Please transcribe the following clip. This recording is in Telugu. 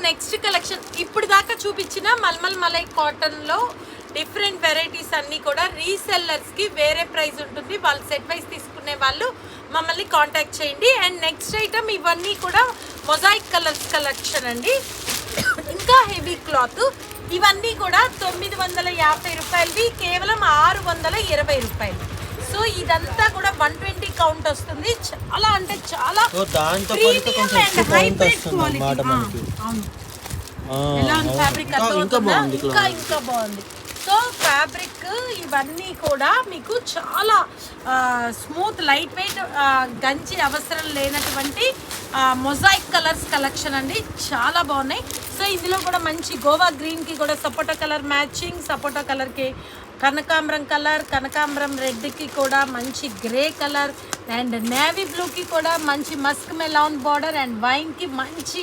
నెక్స్ట్ కలెక్షన్ ఇప్పుడు దాకా చూపించిన మల్మల్ మలై కాటన్లో డిఫరెంట్ వెరైటీస్ అన్నీ కూడా రీసెల్లర్స్కి వేరే ప్రైస్ ఉంటుంది. వాళ్ళు సెట్ వైజ్ తీసుకునే వాళ్ళు మమ్మల్ని కాంటాక్ట్ చేయండి. అండ్ నెక్స్ట్ ఐటమ్ ఇవన్నీ కూడా మొజాయిక్ కలర్స్ కలెక్షన్ అండి. ఇంకా హెవీ క్లాత్ ఇవన్నీ కూడా 950 రూపాయలవి కేవలం 620 రూపాయలు. సో ఇదంతా కూడా 120 కౌంట్ వస్తుంది. చాలా అంటే చాలా ప్రీమియం అండ్ హైబ్రిడ్ క్వాలిటీ. ఎలా ఉంది ఫ్యాబ్రిక్ అర్థమవుతుందా? ఇంకా బాగుంది. సో ఫ్యాబ్రిక్ ఇవన్నీ కూడా మీకు చాలా స్మూత్ లైట్ వెయిట్ గంజి అవసరం లేనటువంటి మొజాయిక్ కలర్స్ కలెక్షన్ అండి. చాలా బాగున్నాయి. సో ఇందులో కూడా మంచి గోవా గ్రీన్కి కూడా సపోటా కలర్ మ్యాచింగ్, సపోటా కలర్కి కనకాంబరం కలర్, కనకాంబరం రెడ్కి కూడా మంచి గ్రే కలర్ అండ్ నేవీ బ్లూకి కూడా మంచి మస్క్ మెలాన్ బార్డర్ అండ్ వైన్కి మంచి